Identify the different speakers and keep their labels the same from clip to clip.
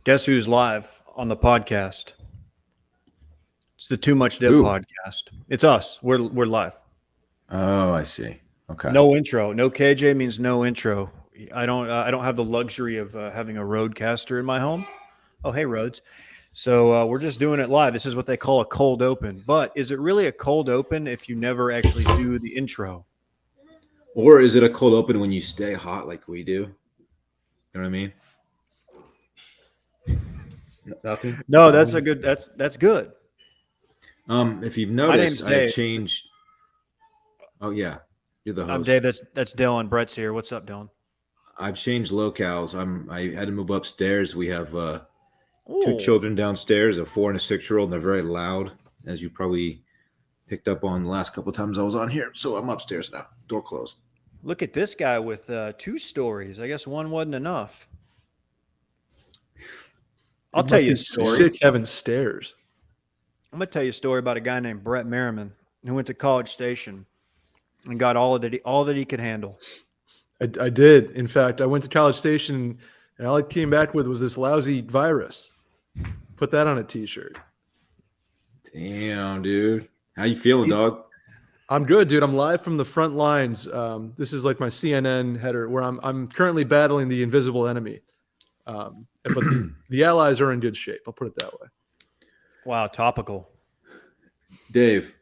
Speaker 1: Guess who's live on the podcast? It's the Too Much Dip
Speaker 2: Who?
Speaker 1: podcast. It's us. We're live.
Speaker 2: Oh, I see. Okay.
Speaker 1: No intro. No KJ means no intro. I don't have the luxury of having a roadcaster in my home. Oh, hey, Rhodes. So we're just doing it live. This is what they call a cold open. But is it really a cold open if you never actually do the intro?
Speaker 2: Or is it a cold open when you stay hot like we do? You know what I mean? Nothing.
Speaker 1: No, that's a good. That's good.
Speaker 2: If you've
Speaker 1: My name's
Speaker 2: noticed, I
Speaker 1: Dave.
Speaker 2: changed. Oh yeah, you're the host.
Speaker 1: I'm Dave. That's Dylan. Brett's here. What's up, Dylan?
Speaker 2: I've changed locales. I had to move upstairs. We have two
Speaker 1: Ooh.
Speaker 2: children downstairs, a 4 and a 6-year-old. And they're very loud, as you probably picked up on the last couple of times I was on here. So I'm upstairs now. Door closed.
Speaker 1: Look at this guy with 2 stories. I guess one wasn't enough. I'll tell you a story.
Speaker 3: Sick having stairs.
Speaker 1: I'm going to tell you a story about a guy named Brett Merriman who went to College Station and got all that he could handle.
Speaker 3: I did. In fact, I went to College Station and all I came back with was this lousy virus. Put that on a T-shirt.
Speaker 2: Damn, dude. How you feeling, dog?
Speaker 3: I'm good, dude. I'm live from the front lines. This is like my CNN header where I'm currently battling the invisible enemy. But the allies are in good shape. I'll put it that way.
Speaker 1: Wow, topical.
Speaker 2: Dave,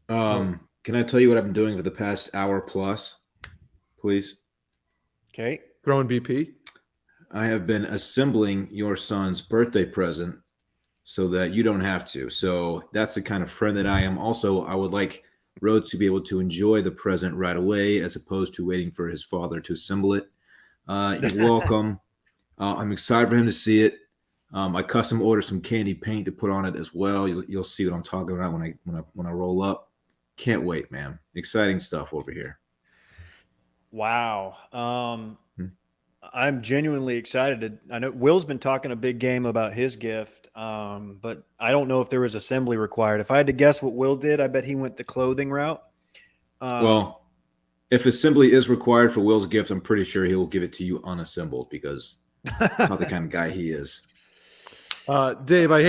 Speaker 2: can I tell you what I've been doing for the past hour plus, please?
Speaker 1: Okay.
Speaker 3: Throwing BP.
Speaker 2: I have been assembling your son's birthday present so that you don't have to. So that's the kind of friend that I am. Also, I would like Rhodes to be able to enjoy the present right away as opposed to waiting for his father to assemble it. You're welcome. I'm excited for him to see it. I custom ordered some candy paint to put on it as well. You'll see what I'm talking about when I roll up. Can't wait, man. Exciting stuff over here.
Speaker 1: Wow. I'm genuinely excited. I know Will's been talking a big game about his gift, but I don't know if there was assembly required. If I had to guess what Will did, I bet he went the clothing route.
Speaker 2: Well, if assembly is required for Will's gift, I'm pretty sure he will give it to you unassembled because that's not the kind of guy he is.
Speaker 3: Dave, I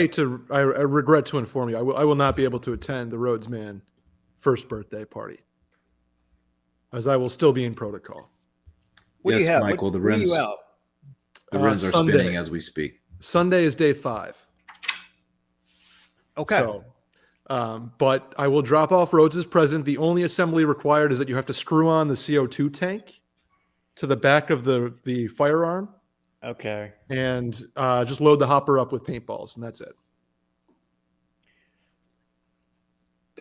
Speaker 3: regret to inform you, I will not be able to attend the Rhodes Man first birthday party, as I will still be in protocol.
Speaker 1: What do you have?
Speaker 2: Michael, the
Speaker 1: where are
Speaker 2: rims,
Speaker 1: you out?
Speaker 2: the rims are
Speaker 3: Sunday.
Speaker 2: spinning as we speak.
Speaker 3: Sunday is day 5.
Speaker 1: Okay.
Speaker 3: So, but I will drop off Rhodes' present. The only assembly required is that you have to screw on the CO2 tank to the back of the firearm.
Speaker 1: Okay.
Speaker 3: And just load the hopper up with paintballs, and that's it.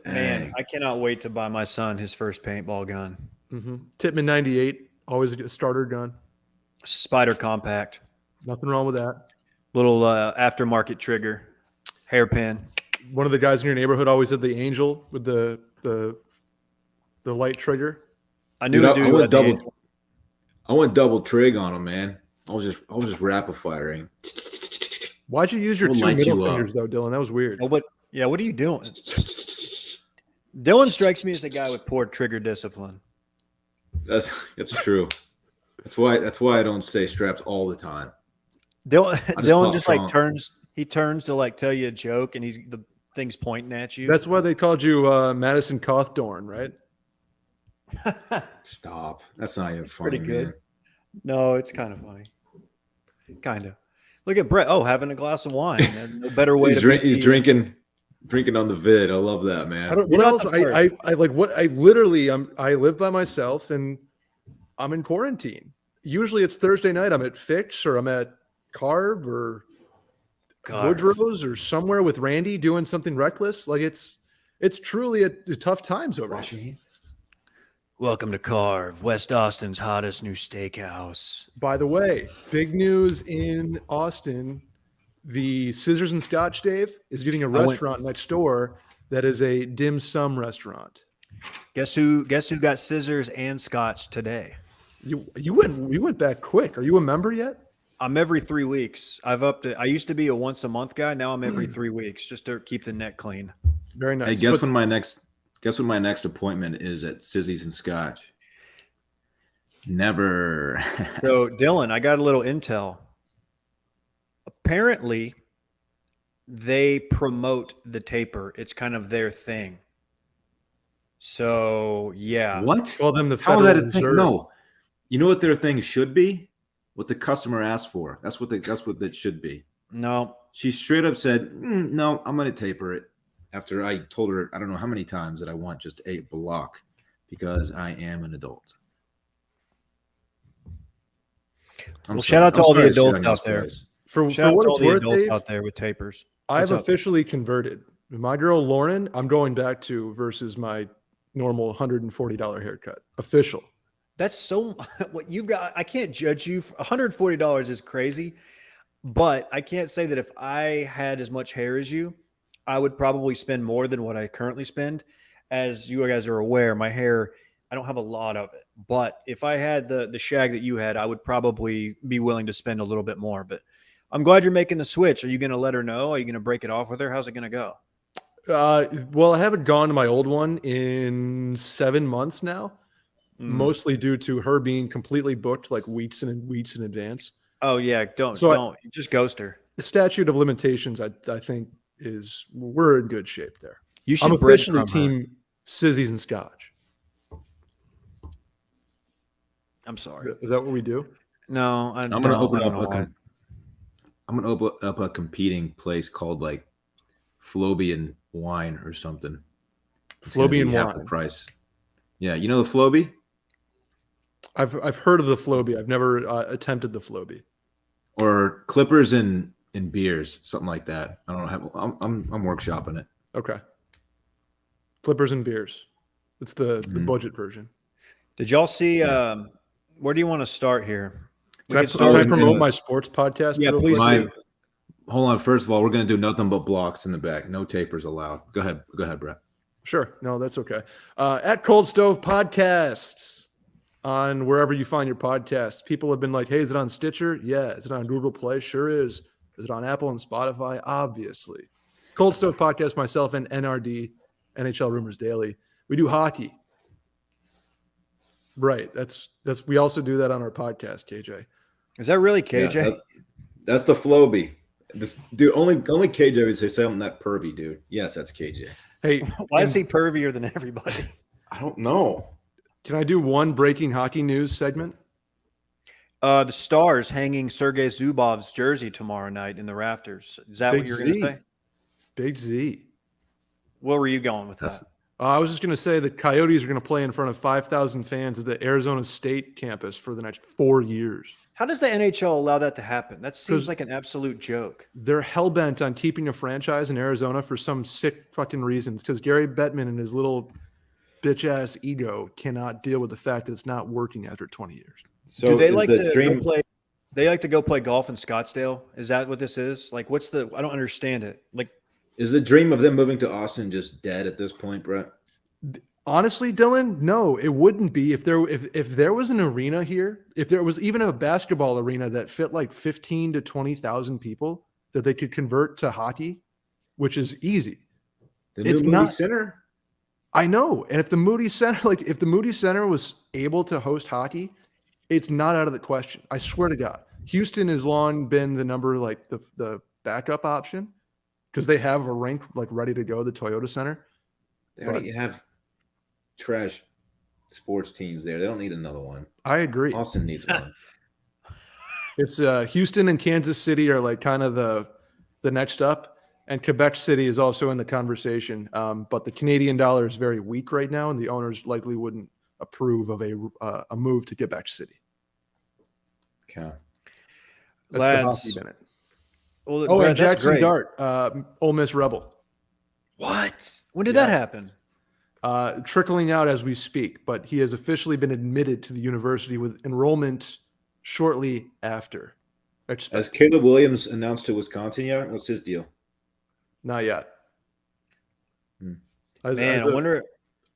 Speaker 1: Man, I cannot wait to buy my son his first paintball gun.
Speaker 3: Mm-hmm. Tippmann 98, always a starter gun.
Speaker 1: Spider Compact.
Speaker 3: Nothing wrong with that.
Speaker 1: Little aftermarket trigger. Hairpin.
Speaker 3: One of the guys in your neighborhood always had the Angel with the light trigger.
Speaker 1: I knew a dude who had the Angel.
Speaker 2: I went double trig on him, man. I was just rapid firing.
Speaker 3: Why'd you use your
Speaker 2: We'll
Speaker 3: two
Speaker 2: light
Speaker 3: middle
Speaker 2: you up.
Speaker 3: fingers though, Dylan? That was weird.
Speaker 1: Oh, what are you doing? Dylan strikes me as a guy with poor trigger discipline.
Speaker 2: That's true. That's why I don't stay strapped all the time.
Speaker 1: Dylan just like turns to like tell you a joke and the thing's pointing at you.
Speaker 3: That's why they called you Madison Cawthorn, right?
Speaker 2: Stop. That's not even funny.
Speaker 1: Pretty good.
Speaker 2: Man.
Speaker 1: No, it's kind of funny. Kind of. Look at Brett. Oh, having a glass of wine. No better way
Speaker 2: He's drinking on the vid. I love that, man.
Speaker 3: What else? I like what I literally I live by myself and I'm in quarantine. Usually it's Thursday night. I'm at Fix or I'm at Carve or Woodrow's or somewhere with Randy doing something reckless. Like it's truly a tough times over here.
Speaker 1: Welcome to Carve, West Austin's hottest new steakhouse.
Speaker 3: By the way, big news in Austin. The Scissors and Scotch, Dave, is getting a restaurant next door that is a dim sum restaurant.
Speaker 1: Guess who got scissors and scotch today?
Speaker 3: You went back quick. Are you a member yet?
Speaker 1: I'm every 3 weeks. I've upped it. I used to be a once a month guy. Now I'm every 3 weeks just to keep the neck clean.
Speaker 3: Very nice.
Speaker 2: Hey, guess when my next appointment is at Sizzy's and Scotch? Never.
Speaker 1: So Dylan, I got a little intel. apparently they promote the taper. It's kind of their thing. So yeah.
Speaker 2: What?
Speaker 3: Call them the
Speaker 2: How is
Speaker 3: Federal
Speaker 2: that a thing?
Speaker 3: Reserve.
Speaker 2: No. You know what their thing should be? What the customer asked for. That's what it should be.
Speaker 1: No.
Speaker 2: She straight up said, "No, I'm going to taper it." After I told her, I don't know how many times that I want just a block because I am an adult.
Speaker 1: Well, shout out to all the adults out there.
Speaker 3: For
Speaker 1: Shout out
Speaker 3: what
Speaker 1: to all
Speaker 3: it's
Speaker 1: the
Speaker 3: worth,
Speaker 1: adults
Speaker 3: Dave,
Speaker 1: out there with tapers.
Speaker 3: I've
Speaker 1: What's up?
Speaker 3: officially converted. My girl Lauren, I'm going back to versus my normal $140 haircut. Official.
Speaker 1: That's so what you've got. I can't judge you. $140 is crazy, but I can't say that if I had as much hair as you, I would probably spend more than what I currently spend. As you guys are aware, my hair, I don't have a lot of it. But if I had the shag that you had, I would probably be willing to spend a little bit more. But I'm glad you're making the switch. Are you going to let her know? Are you going to break it off with her? How's it going to go?
Speaker 3: Well, I haven't gone to my old one in 7 months now, mostly due to her being completely booked like weeks in advance.
Speaker 1: Oh yeah, don't just ghost her.
Speaker 3: The statute of limitations, I think, we're in good shape there.
Speaker 1: You should
Speaker 3: I'm officially
Speaker 1: breadcrumb her.
Speaker 3: team Sizzies and Scotch.
Speaker 1: I'm sorry.
Speaker 3: Is that what we do?
Speaker 1: No,
Speaker 2: I'm going to open up a competing place called like Flobian Wine or something. It's gonna be
Speaker 3: Flobian
Speaker 2: half the
Speaker 3: wine.
Speaker 2: price. Yeah, you know the Floby?
Speaker 3: I've heard of the Floby. I've never attempted the Floby.
Speaker 2: Or Clippers and beers, something like that. I don't know. I'm workshopping it.
Speaker 3: Okay. Clippers and beers. It's the budget version.
Speaker 1: Did y'all see? Where do you want to start here?
Speaker 3: Can
Speaker 2: start
Speaker 3: I
Speaker 2: with
Speaker 3: promote
Speaker 2: the-
Speaker 3: my sports podcast?
Speaker 1: Yeah,
Speaker 3: real
Speaker 1: please
Speaker 3: quick?
Speaker 1: do.
Speaker 2: Hold on. First of all, we're going to do nothing but blocks in the back. No tapers allowed. Go ahead, Brett.
Speaker 3: Sure. No, that's okay. At Cold Stove Podcasts on wherever you find your podcasts. People have been like, hey, is it on Stitcher? Yeah. Is it on Google Play? Sure is. Is it on Apple and Spotify? Obviously. Cold Stove Podcast, myself and NRD, NHL Rumors Daily. We do hockey. Right. That's we also do that on our podcast, KJ.
Speaker 1: Is that really KJ?
Speaker 2: Yeah, that's the Floby. This dude, only KJ would say something that pervy, dude. Yes, that's KJ.
Speaker 3: Hey,
Speaker 1: Why is he pervier than everybody?
Speaker 2: I don't know.
Speaker 3: can I do one breaking hockey news segment?
Speaker 1: The Stars hanging Sergei Zubov's jersey tomorrow night in the rafters. Is that
Speaker 3: Big
Speaker 1: what you're going to
Speaker 3: Z.
Speaker 1: say?
Speaker 3: Big Z.
Speaker 1: Where were you going with that?
Speaker 3: I was just going to say the Coyotes are going to play in front of 5,000 fans at the Arizona State campus for the next 4 years.
Speaker 1: How does the NHL allow that to happen? That seems like an absolute joke.
Speaker 3: They're hell-bent on keeping a franchise in Arizona for some sick fucking reasons because Gary Bettman and his little bitch-ass ego cannot deal with the fact that it's not working after 20 years.
Speaker 2: So
Speaker 1: Do they
Speaker 2: is
Speaker 1: like
Speaker 2: the
Speaker 1: to
Speaker 2: dream?
Speaker 1: go play? They like to go play golf in Scottsdale. Is that what this is? Like, what's the? I don't understand it. Like,
Speaker 2: Is the dream of them moving to Austin just dead at this point, Brett?
Speaker 3: Honestly, Dylan, no, it wouldn't be if there was an arena here, if there was even a basketball arena that fit like 15 to 20,000 people that they could convert to hockey, which is easy.
Speaker 2: The new
Speaker 3: It's
Speaker 2: Moody
Speaker 3: not-
Speaker 2: Center?
Speaker 3: I know. And if the Moody Center was able to host hockey, it's not out of the question. I swear to God. Houston has long been the number like the backup option because they have a rink like ready to go, the Toyota Center.
Speaker 2: They already have trash sports teams there. They don't need another one.
Speaker 3: I agree.
Speaker 2: Austin needs one.
Speaker 3: It's Houston and Kansas City are like kind of the next up, and Quebec City is also in the conversation. But the Canadian dollar is very weak right now, and the owners likely wouldn't approve of a move to Quebec City.
Speaker 2: Okay.
Speaker 3: That's
Speaker 1: Lads,
Speaker 3: the hockey minute.
Speaker 1: well,
Speaker 3: Oh,
Speaker 1: Brett,
Speaker 3: and
Speaker 1: that's
Speaker 3: Jackson
Speaker 1: great.
Speaker 3: Dart, Ole Miss Rebel,
Speaker 1: What? When did that happen?
Speaker 3: trickling out as we speak. But he has officially been admitted to the university with enrollment shortly after.
Speaker 2: Has Caleb Williams announced to Wisconsin yet? What's his deal?
Speaker 3: Not yet.
Speaker 1: Man, I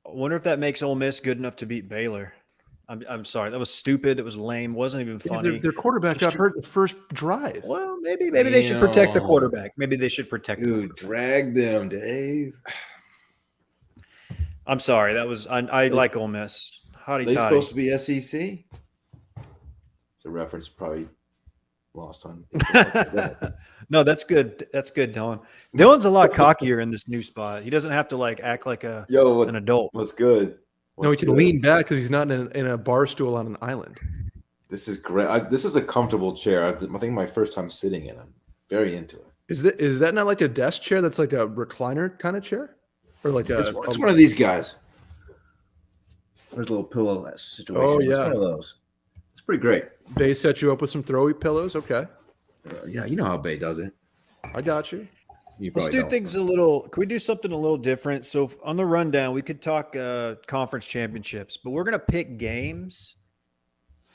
Speaker 1: wonder if that makes Ole Miss good enough to beat Baylor. I'm sorry, that was stupid. It was lame. Wasn't even funny.
Speaker 3: Their quarterback got hurt the first drive.
Speaker 1: Well, maybe they should protect the quarterback. Maybe they should protect.
Speaker 2: Dude, drag them, Dave.
Speaker 1: I'm sorry. That was I like Ole Miss.
Speaker 2: Are
Speaker 1: Hotty
Speaker 2: they
Speaker 1: toddy.
Speaker 2: supposed to be SEC? It's a reference, probably. lost on.
Speaker 1: No, that's good. That's good, Dylan. Dylan's a lot cockier in this new spot. He doesn't have to like act like an adult.
Speaker 2: What's good?
Speaker 3: No, he can lean back because he's not in a bar stool on an island.
Speaker 2: This is great. This is a comfortable chair. I think my first time sitting in it. I'm very into it.
Speaker 3: Is that not like a desk chair? That's like a recliner kind of chair, or like
Speaker 2: It's one of these guys. There's a little pillow situation.
Speaker 3: Oh,
Speaker 2: It's
Speaker 3: yeah.
Speaker 2: one of those. It's pretty great.
Speaker 3: Bay set you up with some throwy pillows. Okay,
Speaker 2: Yeah, you know how Bay does it.
Speaker 3: I got you.
Speaker 2: You
Speaker 1: Let's
Speaker 2: probably
Speaker 1: do
Speaker 2: don't.
Speaker 1: things a little. Can we do something a little different? So on the rundown, we could talk conference championships, but we're gonna pick games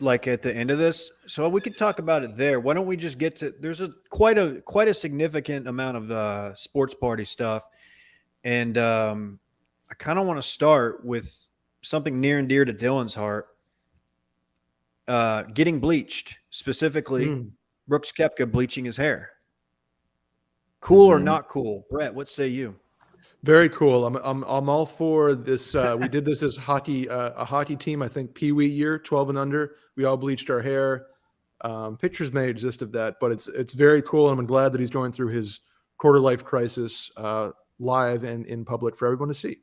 Speaker 1: like at the end of this, so we could talk about it there. Why don't we just get to? There's quite a significant amount of the sports party stuff, and I kind of want to start with something near and dear to Dylan's heart. Getting bleached, specifically Brooks Koepka bleaching his hair. Cool or not cool, Brett? What say you?
Speaker 3: Very cool. I'm all for this. We did this as a hockey team. I think Pee Wee year, 12 and under. We all bleached our hair. Pictures may exist of that, but it's very cool. And I'm glad that he's going through his quarter life crisis live and in public for everyone to see.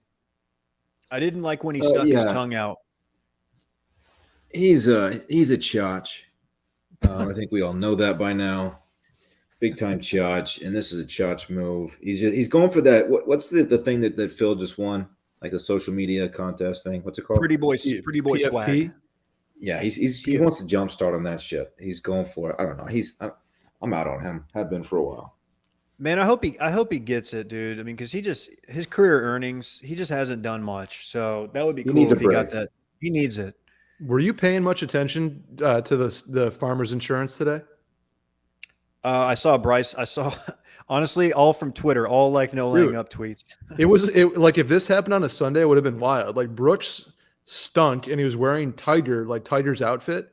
Speaker 1: I didn't like when he stuck his tongue out.
Speaker 2: He's a chotch. I think we all know that by now. Big time chotch, and this is a chotch move. He's going for that. What's the thing that Phil just won, like the social media contest thing? What's it called?
Speaker 1: Pretty boy
Speaker 3: PFP?
Speaker 1: swag.
Speaker 2: Yeah, he wants to jumpstart on that shit. He's going for it. I don't know. I'm out on him. Have been for a while.
Speaker 1: Man, I hope he gets it, dude. I mean, because his career earnings, he just hasn't done much. So that would be cool if he got that. He needs it.
Speaker 3: Were you paying much attention to the farmers insurance today?
Speaker 1: I saw Bryce. I saw, honestly, all from Twitter, all like no laying up tweets.
Speaker 3: It was like if this happened on a Sunday, it would have been wild. Like Brooks stunk, and he was wearing Tiger's outfit,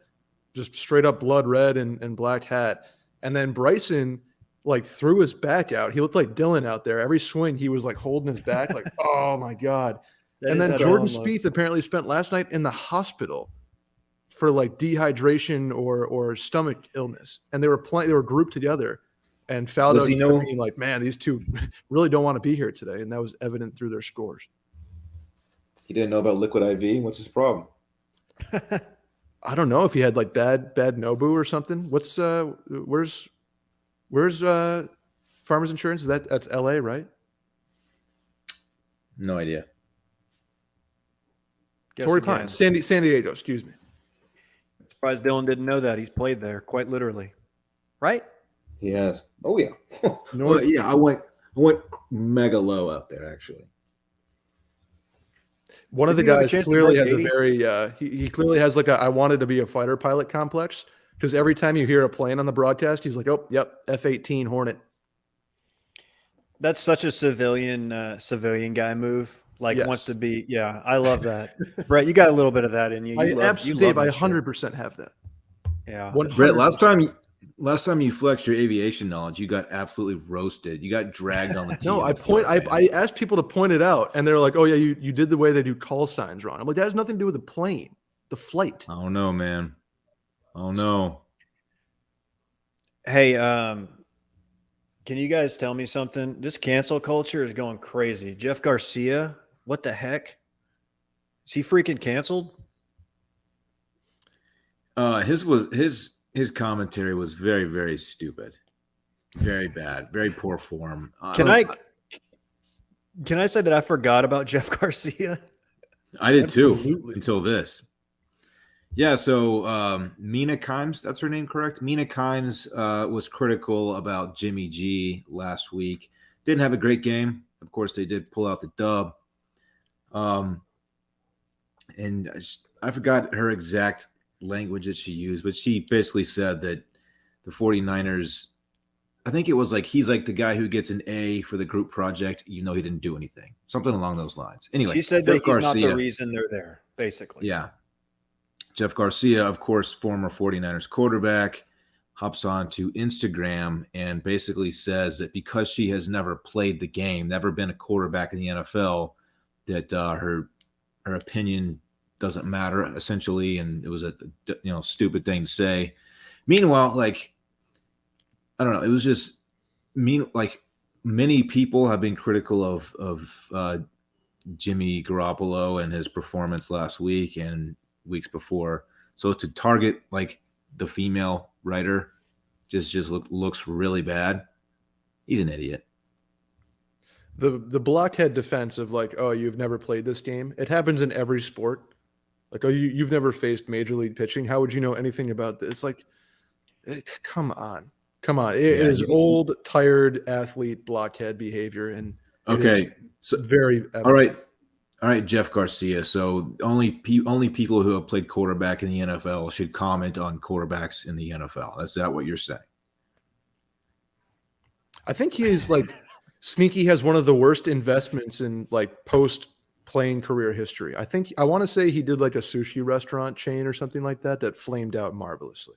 Speaker 3: just straight up blood red and black hat. And then Bryson like threw his back out. He looked like Dylan out there. Every swing, he was like holding his back, like, oh my God. And then Jordan Spieth apparently spent last night in the hospital for like dehydration or stomach illness, and they were grouped together. And Faldo being like, "Man, these two really don't want to be here today," and that was evident through their scores.
Speaker 2: He didn't know about liquid IV. What's his problem?
Speaker 3: I don't know if he had like bad Nobu or something. What's where's Farmers Insurance? That's LA, right?
Speaker 2: No idea.
Speaker 3: Torrey Pines, San Diego. Excuse me.
Speaker 1: Surprised Dylan didn't know that. He's played there quite literally, right?
Speaker 2: He has. Oh yeah. Well, yeah. I went mega low out there actually.
Speaker 3: One of the guys clearly has a very he clearly has like a I wanted to be a fighter pilot complex, because every time you hear a plane on the broadcast, he's like, "Oh, yep, F-18 Hornet."
Speaker 1: That's such a civilian guy move. Like wants to be, yeah. I love that, Brett. You got a little bit of that in you.
Speaker 3: Dave, I 100% have that.
Speaker 1: Yeah,
Speaker 3: 100%.
Speaker 2: Brett, last time you flexed your aviation knowledge, you got absolutely roasted. You got dragged on the team.
Speaker 3: No, I asked people to point it out, and they're like, "Oh yeah, you did the way they do call signs wrong." I'm like, that has nothing to do with the plane, the flight.
Speaker 2: I don't know, man. I don't know.
Speaker 1: Hey, can you guys tell me something? This cancel culture is going crazy. Jeff Garcia, what the heck? Is he freaking canceled?
Speaker 2: His commentary was very, very stupid, very bad, very poor form.
Speaker 1: Can I say that I forgot about Jeff Garcia?
Speaker 2: I did too until this. Yeah, so Mina Kimes, that's her name, correct? Mina Kimes was critical about Jimmy G last week. Didn't have a great game. Of course, they did pull out the dub. And I forgot her exact language that she used, but she basically said that the 49ers, I think it was like he's like the guy who gets an A for the group project, he didn't do anything. Something along those lines. Anyway,
Speaker 1: she said that he's not the reason they're there, basically.
Speaker 2: Yeah. Jeff Garcia, of course, former 49ers quarterback, hops on to Instagram and basically says that because she has never played the game, never been a quarterback in the NFL, that her opinion doesn't matter, essentially, and it was a stupid thing to say. Meanwhile, like I don't know. It was just mean. Like many people have been critical of Jimmy Garoppolo and his performance last week and weeks before. So to target like the female writer looks really bad. He's an idiot.
Speaker 3: The blockhead defense of like, oh, you've never played this game. It happens in every sport. Like, oh, you've never faced major league pitching. How would you know anything about this? It's like, come on. It is old, tired athlete blockhead behavior, and
Speaker 2: okay, so
Speaker 3: very
Speaker 2: evident. All right, Jeff Garcia. So only people who have played quarterback in the NFL should comment on quarterbacks in the NFL. Is that what you're saying?
Speaker 3: I think he is like sneaky has one of the worst investments in like post playing career history. I want to say he did like a sushi restaurant chain or something like that flamed out marvelously.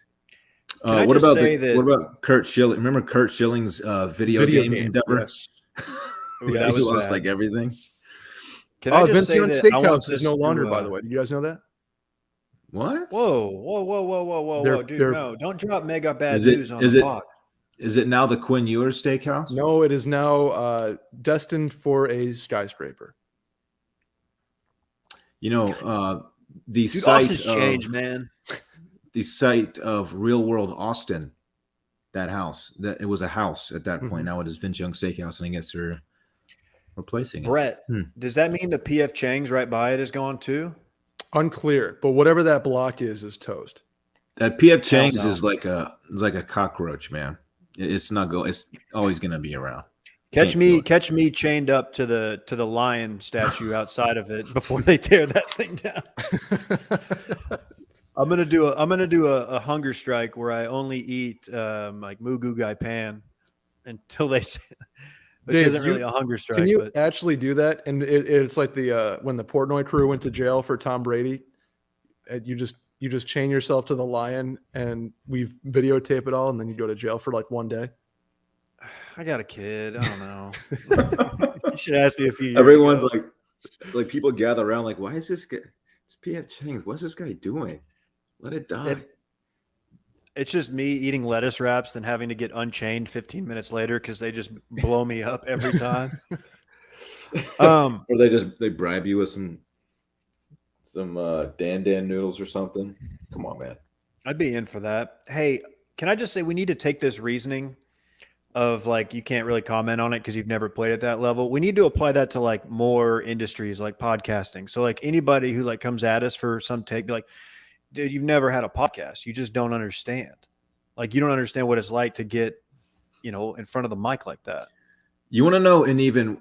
Speaker 2: What about Kurt Schilling? Remember Kurt Schilling's video game endeavor?
Speaker 3: Yes.
Speaker 2: Yeah, he lost like everything.
Speaker 3: Can I just say that Steakhouse is no longer, by the way. Did you guys know that?
Speaker 2: What?
Speaker 1: Whoa, dude! No, don't drop mega bad news on the pod.
Speaker 2: Is it now the Quinn Ewers Steakhouse?
Speaker 3: No, it is now destined for a skyscraper.
Speaker 2: You know,
Speaker 1: the site has changed, man.
Speaker 2: The site of Real World Austin, that house, that it was a house at that point. Now it is Vince Young Steakhouse, and I guess they're replacing it.
Speaker 1: Brett, does that mean the PF Chang's right by it is gone too?
Speaker 3: Unclear, but whatever that block is toast.
Speaker 2: That PF Chang's is like a cockroach, man. It's not go. It's always going to be around.
Speaker 1: Catch me chained up to the lion statue outside of it before they tear that thing down. I'm gonna do a hunger strike where I only eat like Mugu Gai Pan until they say, which
Speaker 3: Dave,
Speaker 1: isn't really a hunger strike.
Speaker 3: Can you actually do that? And it's like the when the Portnoy crew went to jail for Tom Brady, and you just chain yourself to the lion, and we videotape it all, and then you go to jail for like one day.
Speaker 1: I got a kid. I don't know. You should ask me a few years
Speaker 2: Everyone's
Speaker 1: ago.
Speaker 2: like people gather around like, why is this guy? It's PF Chang's. What's this guy doing? Let it die.
Speaker 1: It's just me eating lettuce wraps, then having to get unchained 15 minutes later because they just blow me up every time.
Speaker 2: Or they bribe you with some Dan noodles or something. Come on, man.
Speaker 1: I'd be in for that. Hey, can I just say we need to take this reasoning of like you can't really comment on it because you've never played at that level. We need to apply that to like more industries like podcasting. So like anybody who like comes at us for some take, be like, dude, you've never had a podcast. You just don't understand. Like you don't understand what it's like to get, in front of the mic like that.
Speaker 2: You want to know an even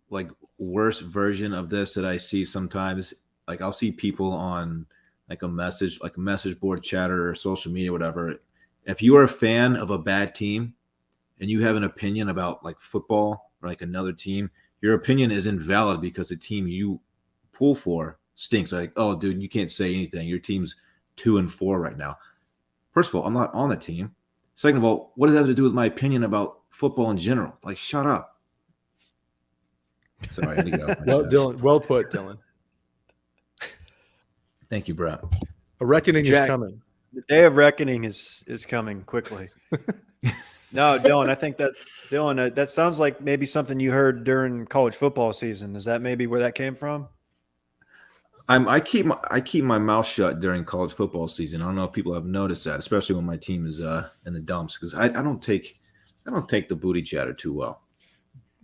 Speaker 2: like worse version of this that I see sometimes? Like I'll see people on like a message board chatter or social media, whatever. If you are a fan of a bad team and you have an opinion about like football or like another team, your opinion is invalid because the team you pull for stinks. Like, oh, dude, you can't say anything. Your team's 2-4 right now. First of all, I'm not on the team. Second of all, what does that have to do with my opinion about football in general? Like, shut up. Sorry, I had to get off my chest.
Speaker 3: Dylan, well put, Dylan.
Speaker 2: Thank you, Brett.
Speaker 3: A reckoning
Speaker 1: Jack,
Speaker 3: is coming.
Speaker 1: The day of reckoning is coming quickly. No, Dylan, I think that sounds like maybe something you heard during college football season. Is that maybe where that came from?
Speaker 2: I keep my mouth shut during college football season. I don't know if people have noticed that, especially when my team is in the dumps, because I don't take the booty chatter too well.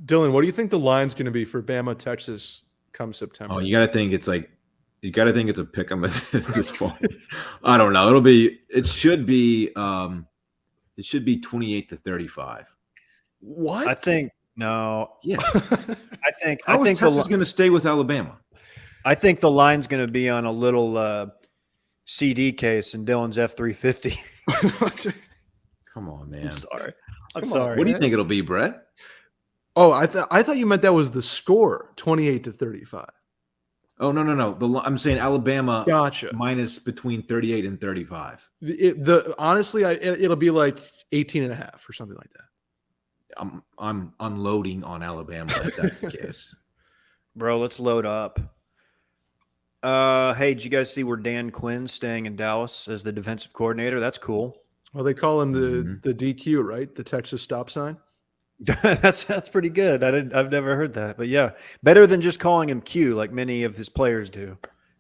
Speaker 3: Dylan, what do you think the line's going to be for Bama, Texas come September?
Speaker 2: Oh, you got to think it's a pick 'em at this point. I don't know. It should be 28-35.
Speaker 3: What?
Speaker 1: I think no.
Speaker 2: Yeah.
Speaker 1: I think
Speaker 2: Texas is going to stay with Alabama.
Speaker 1: I think the line's going to be on a little CD case in Dylan's F-350.
Speaker 2: Come on, man.
Speaker 1: I'm sorry.
Speaker 2: What do you think it'll be, Brett?
Speaker 3: Oh, I thought you meant that was the score, 28-35.
Speaker 2: Oh, no. I'm saying Alabama
Speaker 3: Gotcha.
Speaker 2: minus between 38 and 35.
Speaker 3: Honestly, it'll be like 18.5 or something like that.
Speaker 2: I'm unloading on Alabama if that's the case.
Speaker 1: Bro, let's load up. Hey, did you guys see where Dan Quinn's staying in Dallas as the defensive coordinator? That's cool.
Speaker 3: Well, they call him
Speaker 2: Mhm.
Speaker 3: the DQ, right? The Texas stop sign.
Speaker 1: That's pretty good. I've never heard that, but yeah, better than just calling him Q like many of his players do.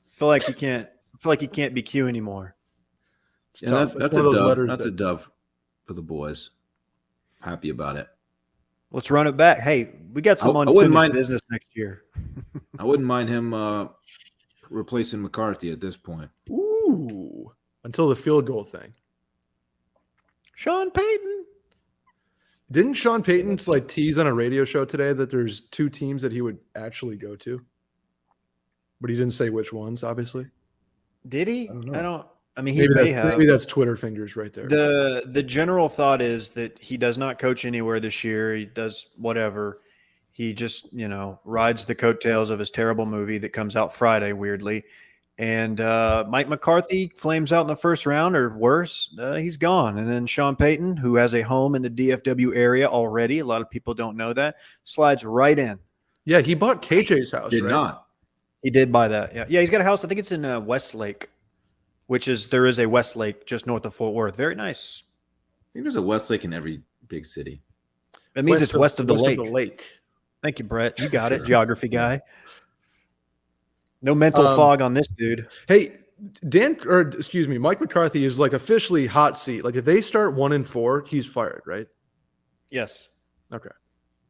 Speaker 1: Feel like he can't. Feel like he can't be Q anymore.
Speaker 3: It's
Speaker 2: Yeah,
Speaker 3: tough. It's
Speaker 2: that's
Speaker 3: one
Speaker 2: a
Speaker 3: of those
Speaker 2: dub.
Speaker 3: letters
Speaker 2: That's a
Speaker 3: that
Speaker 2: dub for the boys. Happy about it.
Speaker 1: Let's run it back. Hey, we got some
Speaker 2: I wouldn't
Speaker 1: unfinished
Speaker 2: mind.
Speaker 1: business next year.
Speaker 2: I wouldn't mind him replacing McCarthy at this point.
Speaker 3: ooh until the field goal thing.
Speaker 1: Sean Payton.
Speaker 3: Didn't Sean Payton like tease on a radio show today that there's 2 teams that he would actually go to? But he didn't say which ones, obviously.
Speaker 1: Did he?
Speaker 2: I don't know.
Speaker 1: I mean, he may have.
Speaker 3: Maybe that's Twitter fingers right there.
Speaker 1: The general thought is that he does not coach anywhere this year. He does whatever. He just, rides the coattails of his terrible movie that comes out Friday, weirdly. And Mike McCarthy flames out in the first round or worse, he's gone. And then Sean Payton, who has a home in the DFW area already, a lot of people don't know that, slides right in.
Speaker 3: Yeah, he bought KJ's house,
Speaker 2: Did
Speaker 3: right?
Speaker 2: not.
Speaker 1: He did buy that. Yeah, he's got a house. I think it's in Westlake, there is a Westlake just north of Fort Worth. Very nice.
Speaker 2: I think there's a Westlake in every big city.
Speaker 1: That means it's west of the lake.
Speaker 3: lake.
Speaker 1: Thank you, Brett. You got it, geography guy. No mental fog on this dude.
Speaker 3: Hey, Mike McCarthy is like officially hot seat. Like if they start 1-4, he's fired, right?
Speaker 1: Yes.
Speaker 3: Okay.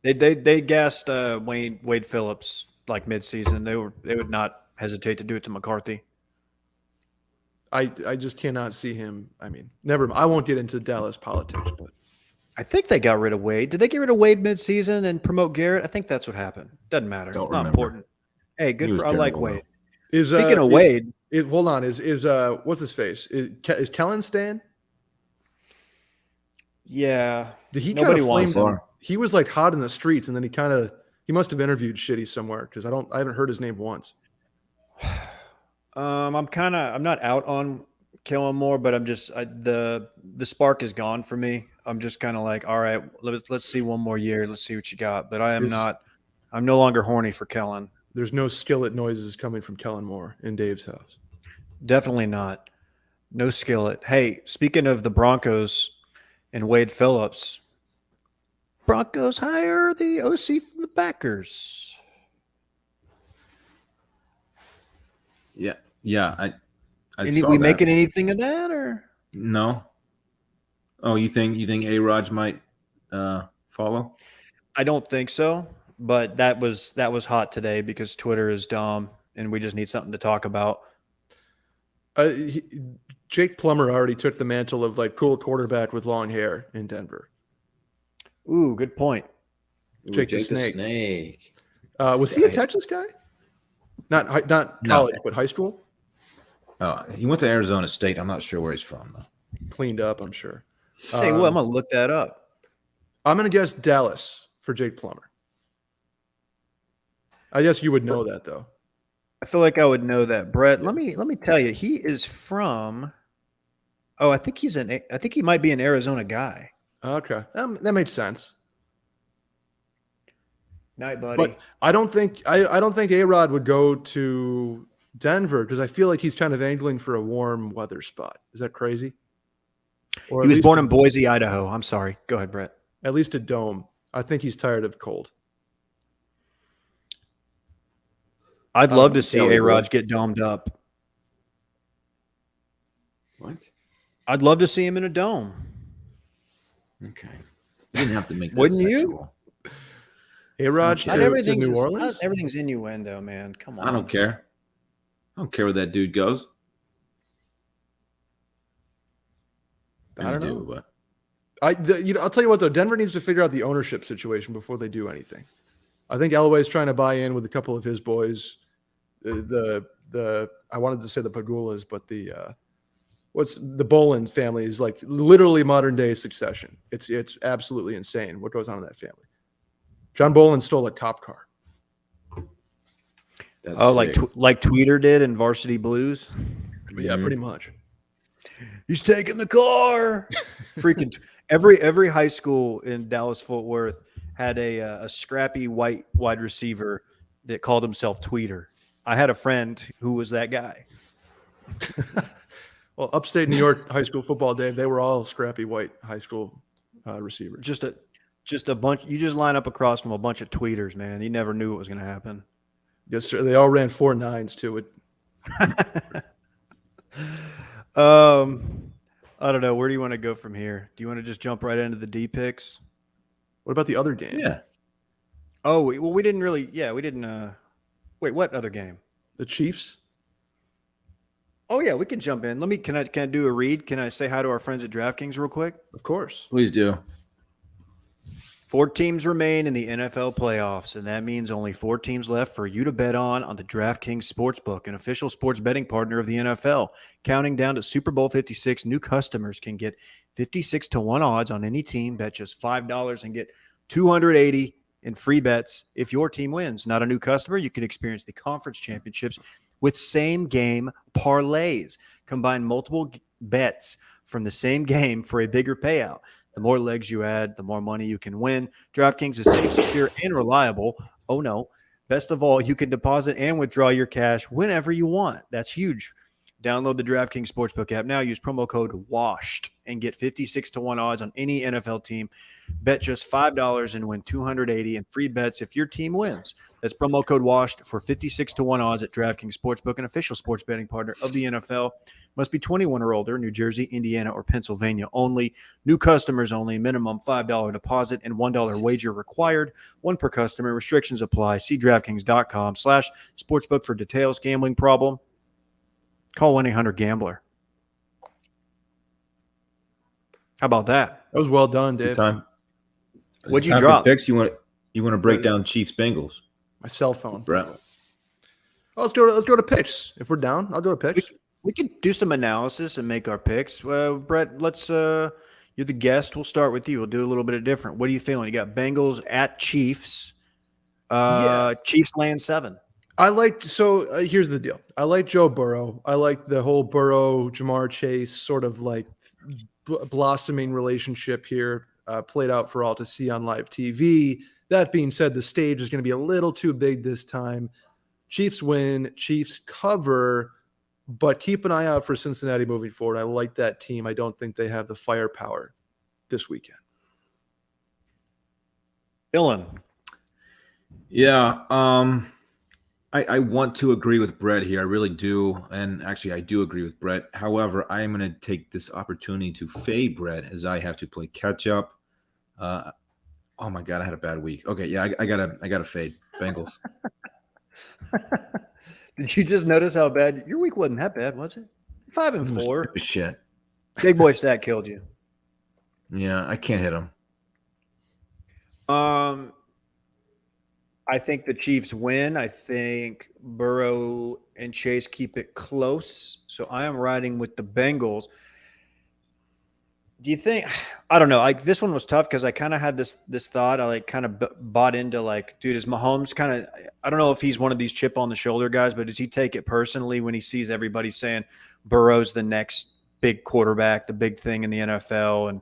Speaker 1: They gassed Wade Phillips like midseason. They would not hesitate to do it to McCarthy.
Speaker 3: I just cannot see him. I mean, never. I won't get into Dallas politics, but
Speaker 1: I think they got rid of Wade. Did they get rid of Wade midseason and promote Garrett? I think that's what happened. Doesn't matter.
Speaker 2: Don't
Speaker 1: It's not
Speaker 2: remember.
Speaker 1: important. Hey, good
Speaker 2: He was
Speaker 1: for I like
Speaker 2: terrible,
Speaker 1: Wade.
Speaker 3: is
Speaker 1: Speaking of Wade,
Speaker 3: hold on. Is what's his face? Is Kellen Stan?
Speaker 1: yeah,
Speaker 3: Did he
Speaker 1: nobody
Speaker 3: kind of
Speaker 1: wants
Speaker 3: flamed
Speaker 1: him.
Speaker 3: him? He was like hot in the streets, and then he must have interviewed shitty somewhere because I haven't heard his name once.
Speaker 1: I'm not out on Kellen Moore, but I'm just the spark is gone for me. I'm just kind of like, all right, let's see one more year. Let's see what you got. But I'm no longer horny for Kellen.
Speaker 3: There's no skillet noises coming from Kellen Moore in Dave's house.
Speaker 1: Definitely not. No skillet. Hey, speaking of the Broncos and Wade Phillips, Broncos hire the OC from the Packers.
Speaker 2: Yeah. I
Speaker 1: Are
Speaker 2: saw
Speaker 1: we
Speaker 2: that.
Speaker 1: making anything of that, or
Speaker 2: No. Oh, you think A-Raj might follow?
Speaker 1: I don't think so. But that was hot today because Twitter is dumb, and we just need something to talk about.
Speaker 3: Jake Plummer already took the mantle of like cool quarterback with long hair in Denver.
Speaker 1: Ooh, good point.
Speaker 3: Jake the
Speaker 2: the
Speaker 3: Snake.
Speaker 2: Snake.
Speaker 3: Was he a Texas guy? Not college, but high school.
Speaker 2: He went to Arizona State. I'm not sure where he's from though.
Speaker 3: Cleaned up, I'm sure.
Speaker 1: Hey, well, I'm gonna look that up.
Speaker 3: I'm gonna guess Dallas for Jake Plummer. I guess you would know that though.
Speaker 1: I feel like I would know that, Brett. Let me tell you, he is from. Oh, I think he might be an Arizona guy.
Speaker 3: Okay, that makes sense.
Speaker 1: Night, buddy.
Speaker 3: But I don't think A-Rod would go to Denver because I feel like he's kind of angling for a warm weather spot. Is that crazy? Or
Speaker 1: He was born in Boise, Idaho. I'm sorry. Go ahead, Brett.
Speaker 3: at least a dome. I think he's tired of cold.
Speaker 1: I'd love to see
Speaker 2: Kelly
Speaker 1: A-Rod
Speaker 2: Wood.
Speaker 1: get domed up.
Speaker 2: What?
Speaker 1: I'd love to see him in a dome.
Speaker 2: Okay. You didn't have to make that
Speaker 1: Wouldn't you?
Speaker 2: sexual.
Speaker 3: A-Rod
Speaker 2: Not
Speaker 3: to,
Speaker 1: Not
Speaker 3: to
Speaker 1: everything's
Speaker 3: New Orleans.
Speaker 1: everything's innuendo, man. Come on.
Speaker 2: I don't care. I don't care where that dude goes.
Speaker 3: I don't know.
Speaker 2: but
Speaker 3: I'll tell you what though, Denver needs to figure out the ownership situation before they do anything. I think Elway's trying to buy in with a couple of his boys. I wanted to say the Pagulas, but the Bolins family is like literally modern day Succession. It's absolutely insane what goes on in that family. John Bolin stole a cop car.
Speaker 2: that's
Speaker 1: Oh,
Speaker 2: sick.
Speaker 1: like Tweeter did in Varsity Blues.
Speaker 3: Yeah, pretty much.
Speaker 1: He's taking the car. Freaking every high school in Dallas Fort Worth had a scrappy white wide receiver that called himself Tweeter. I had a friend who was that guy.
Speaker 3: Well, Well, upstate New York high school football, Dave, they were all scrappy white high school receivers.
Speaker 1: Just a bunch. You just line up across from a bunch of tweeters, man. You never knew what was going to happen.
Speaker 3: Yes, sir. They all ran 4.9s too.
Speaker 1: I don't know. Where do you want to go from here? Do you want to just jump right into the D picks?
Speaker 3: What about the other game?
Speaker 2: Yeah.
Speaker 1: Oh, well, we didn't really. Yeah, we didn't. Wait, what other game?
Speaker 3: The Chiefs?
Speaker 1: Oh yeah, we can jump in. Can I do a read? Can I say hi to our friends at DraftKings real quick?
Speaker 3: Of course.
Speaker 2: Please do.
Speaker 1: 4 teams remain in the NFL playoffs, and that means only 4 teams left for you to bet on the DraftKings Sportsbook, an official sports betting partner of the NFL. Counting down to Super Bowl 56, new customers can get 56-1 odds on any team. Bet just $5 and get $280 in free bets if your team wins. Not a new customer, you can experience the conference championships with same-game parlays. Combine multiple bets from the same game for a bigger payout. The more legs you add, the more money you can win. DraftKings is safe, secure, and reliable. Oh, no. Best of all, you can deposit and withdraw your cash whenever you want. That's huge. Download the DraftKings Sportsbook app now. Use promo code WASHED and get 56-1 odds on any NFL team. Bet just $5 and win $280 in free bets if your team wins. That's promo code WASHED for 56-1 odds at DraftKings Sportsbook, an official sports betting partner of the NFL. Must be 21 or older, New Jersey, Indiana, or Pennsylvania only. New customers only. Minimum $5 deposit and $1 wager required. One per customer. Restrictions apply. See DraftKings.com/sportsbook for details. Gambling problem? Call 1-800-GAMBLER. How about that?
Speaker 3: That was well done,
Speaker 2: Good
Speaker 3: Dave.
Speaker 2: time.
Speaker 1: What'd you
Speaker 2: Time for
Speaker 1: drop?
Speaker 2: Picks? You want to break down Chiefs Bengals,
Speaker 3: My cell phone.
Speaker 2: Brett?
Speaker 3: Oh, let's go to picks. If we're down, I'll go to picks.
Speaker 1: We could do some analysis and make our picks. Brett, you're the guest. We'll start with you. We'll do a little bit of different. What are you feeling? You got Bengals at Chiefs. Chiefs laying 7.
Speaker 3: Here's the deal. I like Joe Burrow. I like the whole Burrow, Jamar Chase sort of like blossoming relationship here, played out for all to see on live TV. That being said, the stage is going to be a little too big this time. Chiefs win, Chiefs cover, but keep an eye out for Cincinnati moving forward. I like that team. I don't think they have the firepower this weekend.
Speaker 1: Dylan.
Speaker 2: Yeah. I want to agree with Brett here. I really do. And actually, I do agree with Brett. However, I am going to take this opportunity to fade Brett as I have to play catch up. Oh my God, I had a bad week. Okay, yeah, I gotta fade Bengals.
Speaker 1: Did you just notice how bad your week wasn't that bad, was it? 5-4.
Speaker 2: Shit.
Speaker 1: Big boy stat killed you.
Speaker 2: Yeah, I can't hit him.
Speaker 1: I think the Chiefs win. I think Burrow and Chase keep it close. So I am riding with the Bengals. Do you think – I don't know. This one was tough because I kind of had this thought. I kind of bought into dude, is Mahomes kind of – I don't know if he's one of these chip on the shoulder guys, but does he take it personally when he sees everybody saying Burrow's the next big quarterback, the big thing in the NFL? And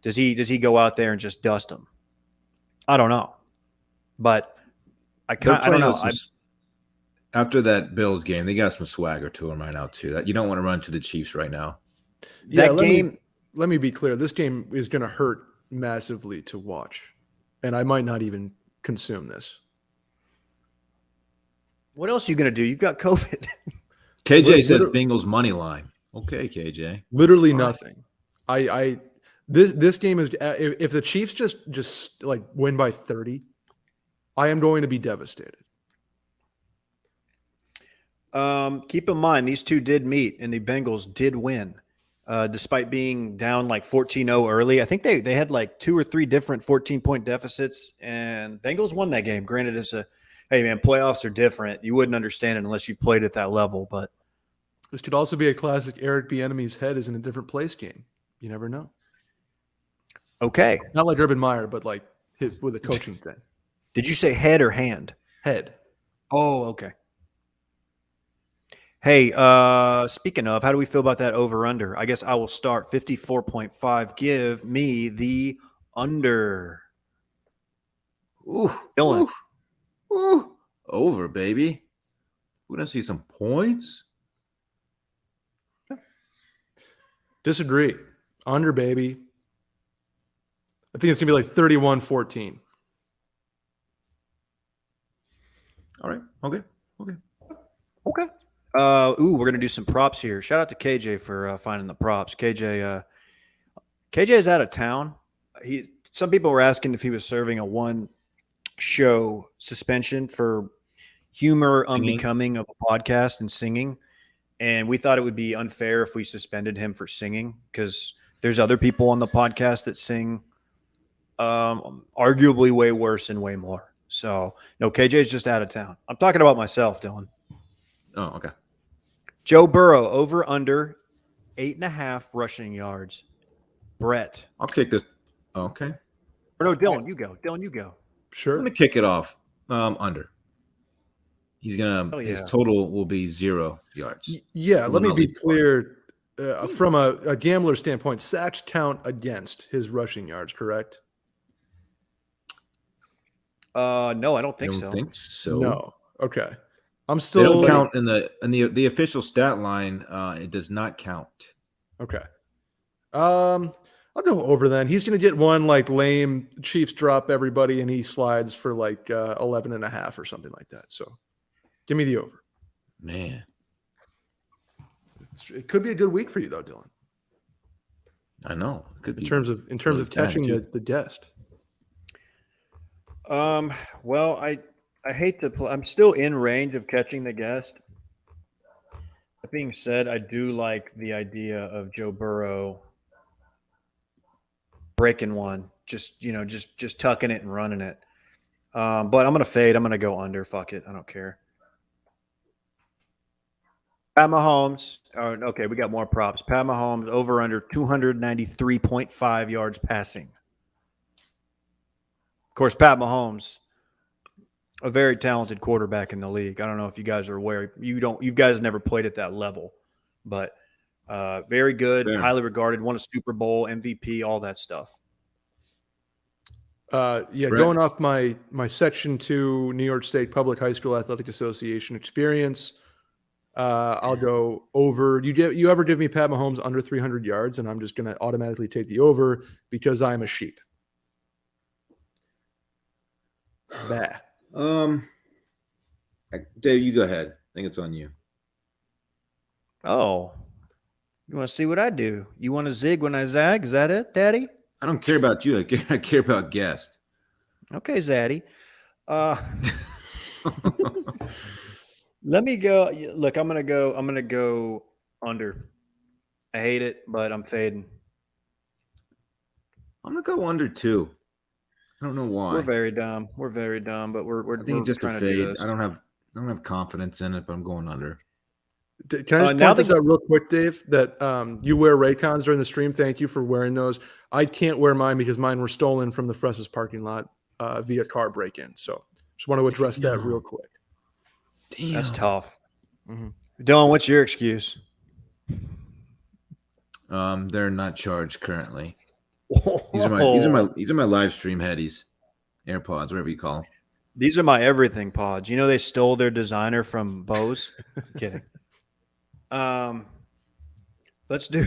Speaker 1: does he go out there and just dust him? I don't know. But I don't know.
Speaker 2: After that Bills game, they got some swagger to them right now too. That you don't want to run to the Chiefs right now.
Speaker 3: Yeah, let me be clear. This game is going to hurt massively to watch, and I might not even consume this.
Speaker 1: What else are you going to do? You've got COVID.
Speaker 2: KJ says Bengals money line. Okay, KJ.
Speaker 3: Literally nothing. This game is if the Chiefs just like win by 30, I am going to be devastated.
Speaker 1: Keep in mind, these two did meet, and the Bengals did win. Despite being down 14-0 early. I think they had 2 or 3 different 14-point deficits, and Bengals won that game. Granted, hey, man, playoffs are different. You wouldn't understand it unless you've played at that level. But
Speaker 3: this could also be a classic Eric Bieniemy's head is in a different place game. You never know.
Speaker 1: Okay.
Speaker 3: Not like Urban Meyer, but with a coaching thing.
Speaker 1: Did you say head or hand?
Speaker 3: Head.
Speaker 1: Oh, okay. Hey, speaking of, how do we feel about that over-under? I guess I will start 54.5. Give me the under.
Speaker 2: Ooh,
Speaker 1: Dylan.
Speaker 2: Ooh. Over, baby. We're going to see some points.
Speaker 3: Disagree. Under, baby. I think it's going to be like 31-14.
Speaker 2: All right. Okay.
Speaker 1: Okay. We're gonna do some props here. Shout out to KJ for finding the props. KJ is out of town. Some people were asking if he was serving a one-show suspension for humor
Speaker 2: Singing.
Speaker 1: unbecoming of a podcast and singing, and we thought it would be unfair if we suspended him for singing because there's other people on the podcast that sing, arguably way worse and way more. So no, KJ's just out of town. I'm talking about myself, Dylan.
Speaker 2: Oh, okay.
Speaker 1: Joe Burrow over under 8.5 rushing yards. Brett.
Speaker 2: I'll kick this. Okay.
Speaker 1: Or no, Dylan, you go. Dylan, you go.
Speaker 2: I'm
Speaker 3: Sure.
Speaker 2: gonna kick it off. Under. He's gonna.
Speaker 1: Oh, yeah.
Speaker 2: His total will be 0 yards.
Speaker 3: Yeah, let me
Speaker 2: No.
Speaker 3: be clear. From a gambler standpoint, sacks count against his rushing yards, correct?
Speaker 1: No, I don't think
Speaker 2: I
Speaker 1: so.
Speaker 2: don't think so.
Speaker 3: No. Okay. I'm
Speaker 2: They
Speaker 3: still
Speaker 2: don't count in the official stat line. It does not count.
Speaker 3: Okay. I'll go over then. He's going to get one like lame Chiefs drop everybody and he slides for like 11.5 or something like that. So give me the over.
Speaker 2: Man,
Speaker 3: It could be a good week for you though, Dylan,
Speaker 2: I know. It could be
Speaker 3: in terms of
Speaker 2: really bad,
Speaker 3: catching
Speaker 2: too.
Speaker 3: the guest.
Speaker 1: Well, I hate to play. I'm still in range of catching the guest. That being said, I do like the idea of Joe Burrow breaking one, just tucking it and running it. But I'm gonna fade. I'm gonna go under. Fuck it. I don't care. Pat Mahomes. Okay, we got more props. Pat Mahomes over under 293.5 yards passing. Of course, Pat Mahomes, a very talented quarterback in the league. I don't know if you guys are aware. You guys never played at that level, but very good,
Speaker 2: Fair.
Speaker 1: highly regarded, won a Super Bowl, MVP, all that stuff.
Speaker 3: Brett? Going off my Section 2 New York State Public High School Athletic Association experience, I'll go over. You ever give me Pat Mahomes under 300 yards, and I'm just going to automatically take the over because I'm a sheep. Bah.
Speaker 2: Dave, you go ahead. I think it's on you.
Speaker 1: Oh, you want to see what I do? You want to zig when I zag? Is that it, Daddy?
Speaker 2: I don't care about you. I care about guest.
Speaker 1: Okay, Zaddy. Let me go. Look, I'm gonna go under. I hate it, but I'm fading.
Speaker 2: I'm gonna go under 2. I don't know why.
Speaker 1: We're very dumb, but we're
Speaker 2: I think it's just a
Speaker 1: trying to do
Speaker 2: fade.
Speaker 1: this.
Speaker 2: I don't have confidence in it, but I'm going under.
Speaker 3: Can I just
Speaker 1: now
Speaker 3: point this out real quick, Dave, that you wear Raycons during the stream. Thank you for wearing those. I can't wear mine because mine were stolen from the Fres's parking lot via car break-in. So just want to address that real quick.
Speaker 2: Damn.
Speaker 1: That's tough.
Speaker 3: Mm-hmm.
Speaker 1: Dylan, what's your excuse?
Speaker 2: They're not charged currently. These are my live stream headies, AirPods, whatever you call them.
Speaker 1: These are my everything pods. You know they stole their designer from Bose. I'm kidding. Let's do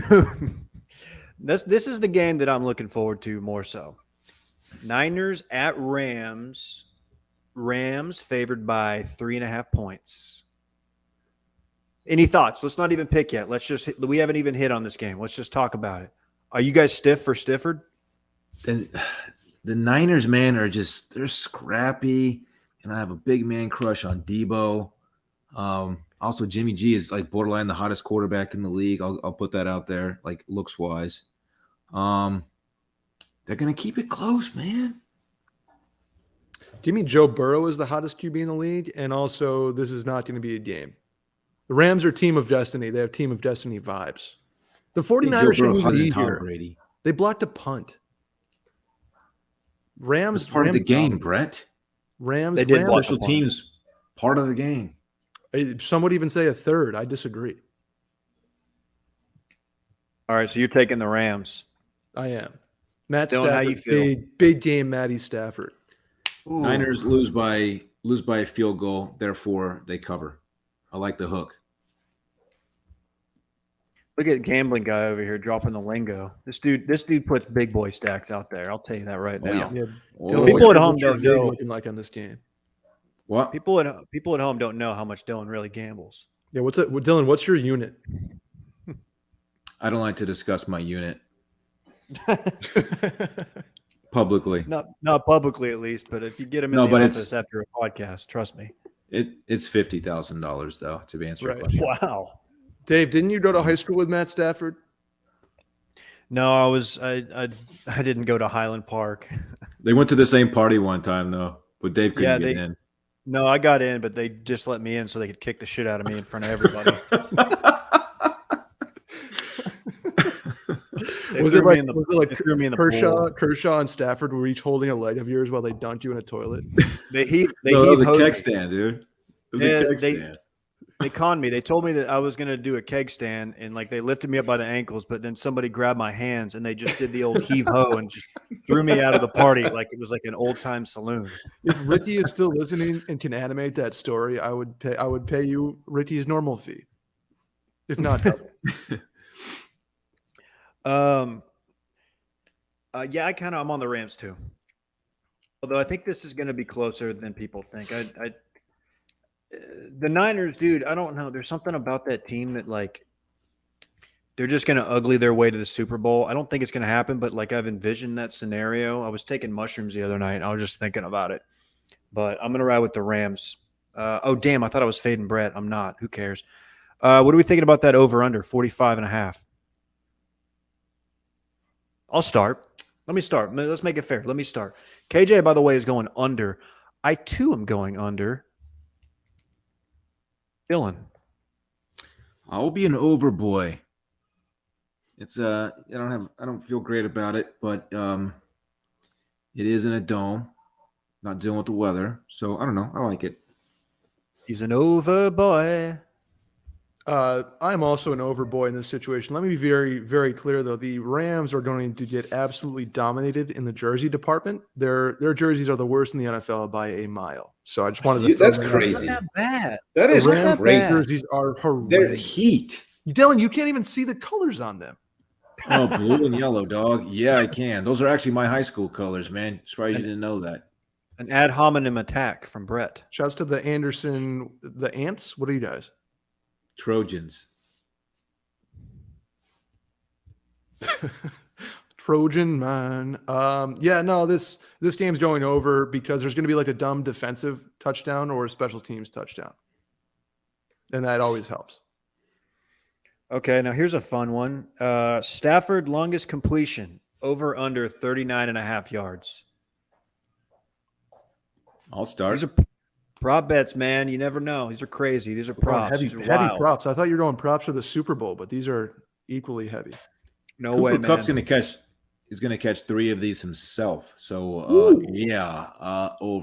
Speaker 1: this. This is the game that I'm looking forward to more so. Niners at Rams. Rams favored by 3.5 points. Any thoughts? Let's not even pick yet. We haven't even hit on this game. Let's just talk about it. Are you guys stiff for Stifford?
Speaker 2: And the Niners, man, they're scrappy, and I have a big man crush on Debo. Also, Jimmy G is like borderline the hottest quarterback in the league. I'll put that out there, like looks wise. They're gonna keep it close, man.
Speaker 3: Give me Joe Burrow as the hottest QB in the league, and also this is not going to be a game. The Rams are team of destiny. They have team of destiny vibes. The 49ers shouldn't be here.
Speaker 2: Brady.
Speaker 3: They blocked a punt. Rams
Speaker 2: That's part of the game, Brett.
Speaker 3: Rams.
Speaker 1: They did block
Speaker 2: Special teams, part of the game.
Speaker 3: Some would even say a third. I disagree.
Speaker 1: All right, so you're taking the Rams.
Speaker 3: I am. Matt
Speaker 1: Dylan,
Speaker 3: Stafford,
Speaker 1: how you feel?
Speaker 3: big game, Matty Stafford.
Speaker 1: Ooh.
Speaker 2: Niners lose by a field goal, therefore they cover. I like the hook.
Speaker 1: Look at gambling guy over here dropping the lingo. This dude puts big boy stacks out there. I'll tell you that right
Speaker 2: Oh,
Speaker 1: now.
Speaker 2: yeah.
Speaker 3: Yeah,
Speaker 2: Oh,
Speaker 3: Dylan,
Speaker 1: People at
Speaker 3: what's
Speaker 1: home
Speaker 3: your
Speaker 1: don't
Speaker 3: vig
Speaker 1: know.
Speaker 3: looking like on this game?
Speaker 2: What?
Speaker 1: People at home don't know how much Dylan really gambles.
Speaker 3: Yeah, Dylan? What's your unit?
Speaker 2: I don't like to discuss my unit publicly.
Speaker 1: Not publicly at least, but if you get him in
Speaker 2: No,
Speaker 1: the
Speaker 2: but
Speaker 1: office after a podcast, trust me.
Speaker 2: It's $50,000 though to answer your
Speaker 3: Right.
Speaker 2: question.
Speaker 1: Wow.
Speaker 3: Dave, didn't you go to high school with Matt Stafford?
Speaker 1: No, I didn't go to Highland Park.
Speaker 2: They went to the same party one time though, but Dave couldn't get in.
Speaker 1: No, I got in, but they just let me in so they could kick the shit out of me in front of everybody.
Speaker 3: Was it like
Speaker 1: they threw me in the pool.
Speaker 3: Kershaw and Stafford were each holding a leg of yours while they dunked you in a toilet?
Speaker 1: They heave
Speaker 2: No, that was a
Speaker 1: hosed
Speaker 2: keg
Speaker 1: me.
Speaker 2: stand, dude. It was
Speaker 1: Yeah,
Speaker 2: a keg stand.
Speaker 1: They conned me. They told me that I was gonna do a keg stand, and like they lifted me up by the ankles, but then somebody grabbed my hands and they just did the old heave ho and just threw me out of the party like it was like an old time saloon.
Speaker 3: If Ricky is still listening and can animate that story, I would pay you Ricky's normal fee, if not double.
Speaker 1: Yeah, I'm on the Rams too. Although I think this is going to be closer than people think. The Niners, dude, I don't know. There's something about that team that like they're just going to ugly their way to the Super Bowl. I don't think it's going to happen, but like I've envisioned that scenario. I was taking mushrooms the other night. And I was just thinking about it. But I'm going to ride with the Rams. Oh, damn. I thought I was fading Brett. I'm not. Who cares? What are we thinking about that over-under, 45.5? I'll start. Let me start. Let's make it fair. Let me start. KJ, by the way, is going under. I, too, am going under. Dylan.
Speaker 2: I'll be an over boy. It's I don't feel great about it, but it is in a dome, not dealing with the weather. So I don't know. I like it.
Speaker 1: He's an over boy.
Speaker 3: I'm also an overboy in this situation. Let me be very, very clear, though. The Rams are going to get absolutely dominated in the jersey department. Their jerseys are the worst in the NFL by a mile. So I just wanted to.
Speaker 2: That's
Speaker 3: throw that out
Speaker 2: crazy.
Speaker 3: there.
Speaker 1: Not that bad.
Speaker 2: That is
Speaker 3: The Rams
Speaker 2: crazy.
Speaker 3: jerseys are
Speaker 2: They're
Speaker 3: horrendous.
Speaker 2: heat.
Speaker 3: Dylan, you can't even see the colors on them.
Speaker 2: Oh, blue and yellow, dog. Yeah, I can. Those are actually my high school colors, man. Surprised you didn't know that.
Speaker 1: An ad hominem attack from Brett.
Speaker 3: Shouts to the Anderson, the Ants. What are you guys?
Speaker 2: Trojans.
Speaker 3: Trojan man. Yeah, no, this game's going over because there's going to be like a dumb defensive touchdown or a special teams touchdown. And that always helps.
Speaker 1: Okay, now here's a fun one. Stafford longest completion, over under 39.5 yards.
Speaker 2: I'll start.
Speaker 1: These are prop bets, man. You never know. These are crazy. These are props. These are
Speaker 3: Heavy
Speaker 1: wild.
Speaker 3: props. I thought you were going props for the Super Bowl, but these are equally heavy.
Speaker 1: No
Speaker 2: Cooper
Speaker 1: way, man.
Speaker 2: Kupp's he's gonna catch 3 of these himself. So over.
Speaker 3: Yeah, I'll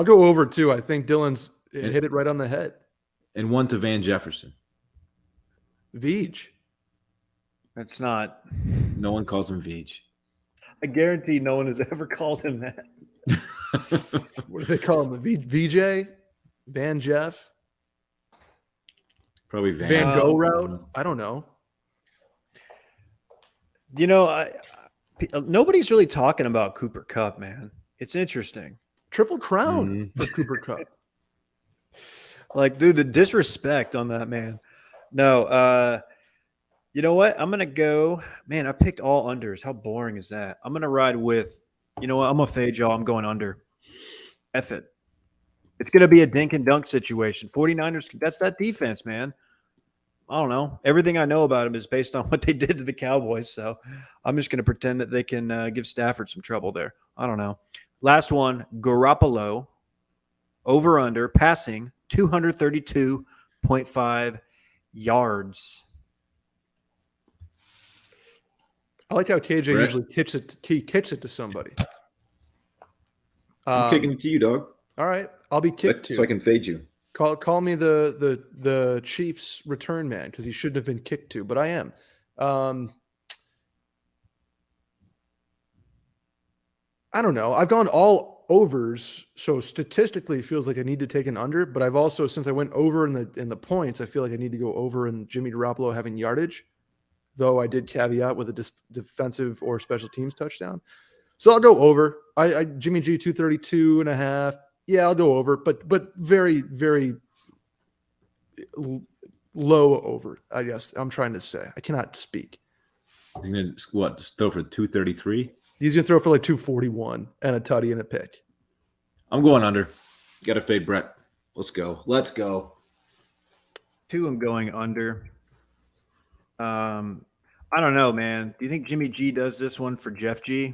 Speaker 3: go over too. I think Dylan's hit it right on the head.
Speaker 2: And 1 to Van Jefferson.
Speaker 3: Veej.
Speaker 1: That's not.
Speaker 2: No one calls him Veej.
Speaker 1: I guarantee no one has ever called him that.
Speaker 3: What do they call him? VJ? Van Jeff?
Speaker 2: Probably
Speaker 3: Van Gogh route? I don't know.
Speaker 1: You know, nobody's really talking about Cooper Kupp, man. It's interesting.
Speaker 3: Triple crown for Cooper Kupp.
Speaker 1: Like, dude, the disrespect on that man. No, you know what? I'm gonna go. Man, I picked all unders. How boring is that? I'm gonna ride with. You know what? I'm gonna fade y'all. I'm going under. F it. It's gonna be a dink and dunk situation. 49ers. That's that defense, man. I don't know. Everything I know about them is based on what they did to the Cowboys. So I'm just gonna pretend that they can give Stafford some trouble there. I don't know. Last one. Garoppolo. Over under passing 232.5 yards.
Speaker 3: I like how KJ
Speaker 2: Brett?
Speaker 3: usually kicks it to somebody.
Speaker 2: I'm kicking it to you, dog.
Speaker 3: All right, I'll be kicked
Speaker 2: So I
Speaker 3: to.
Speaker 2: can fade you.
Speaker 3: Call me the Chiefs return man because he shouldn't have been kicked to, but I am. I don't know. I've gone all overs, so statistically it feels like I need to take an under, but I've also, since I went over in the points, I feel like I need to go over in Jimmy Garoppolo having yardage, though I did caveat with a defensive or special teams touchdown. So I'll go over. I Jimmy G 232.5. Yeah, I'll go over, but very, very low over, I guess I'm trying to say. I cannot speak.
Speaker 2: He's going to just throw for 233?
Speaker 3: He's going to throw for like 241 and a tutty and a pick.
Speaker 2: I'm going under. Got to fade Brett. Let's go. Let's go.
Speaker 1: 2, I'm going under. I don't know, man. Do you think Jimmy G does this one for Jeff G?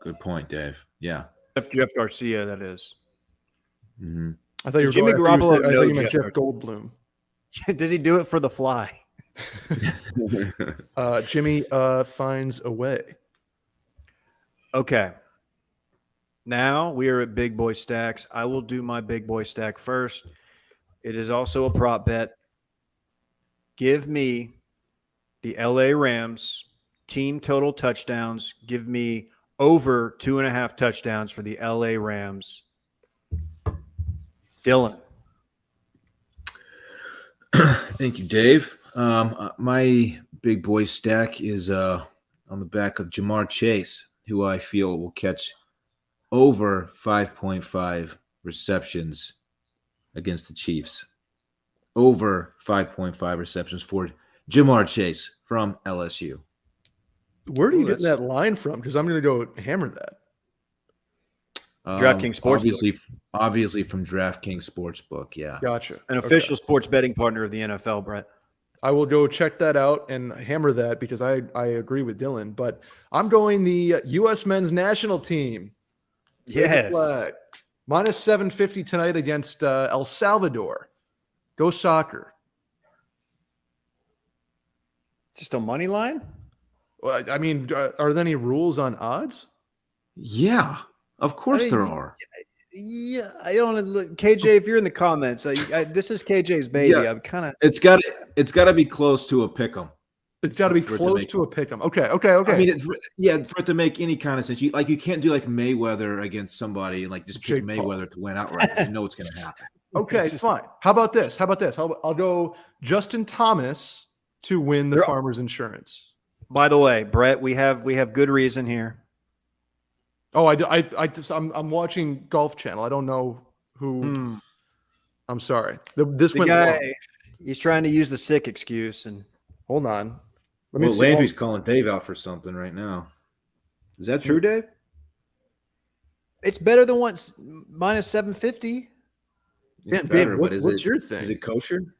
Speaker 2: Good point, Dave. Yeah.
Speaker 1: Jeff Garcia, that is.
Speaker 2: Mm-hmm.
Speaker 3: I thought you were
Speaker 1: Jimmy Garoppolo.
Speaker 3: I thought you meant Jeff Goldblum.
Speaker 1: Does he do it for the fly?
Speaker 3: Jimmy finds a way.
Speaker 1: Okay. Now we are at big boy stacks. I will do my big boy stack first. It is also a prop bet. Give me the LA Rams team total touchdowns. Give me over 2.5 touchdowns for the LA Rams. Dylan.
Speaker 2: Thank you, Dave. My big boy stack is on the back of Jamar Chase, who I feel will catch over 5.5 receptions against the Chiefs. Over 5.5 receptions for Jamar Chase from LSU.
Speaker 3: Where do you get that line from? Because I'm going to go hammer that.
Speaker 1: DraftKings Sportsbook.
Speaker 2: Obviously from DraftKings Sportsbook, yeah.
Speaker 3: Gotcha.
Speaker 1: An official sports betting partner of the NFL, Brett.
Speaker 3: I will go check that out and hammer that because I agree with Dylan. But I'm going the U.S. men's national team.
Speaker 1: Yes.
Speaker 3: Minus 750 tonight against El Salvador. Go soccer.
Speaker 1: Just a money line?
Speaker 3: Well, I mean, are there any rules on odds?
Speaker 2: Yeah, of course there are.
Speaker 1: Yeah, I don't look. KJ, if you're in the comments, this is KJ's baby.
Speaker 2: Yeah.
Speaker 1: I'm kind of.
Speaker 2: It's got to be close to a pick'em.
Speaker 3: It's got to be close to a pick'em. Okay.
Speaker 2: I mean, for it to make any kind of sense, you can't do like Mayweather against somebody and like just pick Mayweather to win outright. You know what's going to happen.
Speaker 3: Okay, fine. How about this? I'll go Justin Thomas to win the Farmers Insurance.
Speaker 1: By the way, Brett, we have good reason here.
Speaker 3: Oh, I'm watching Golf Channel. I don't know who. I'm sorry. This went
Speaker 1: guy,
Speaker 3: long.
Speaker 1: He's trying to use the sick excuse and
Speaker 3: hold on. Let me see.
Speaker 2: Landry's calling Dave out for something right now. Is that true, Dave?
Speaker 1: It's better than once minus 750.
Speaker 2: It's
Speaker 3: Dave,
Speaker 2: better,
Speaker 3: what's
Speaker 2: but
Speaker 3: your thing?
Speaker 2: Is it kosher?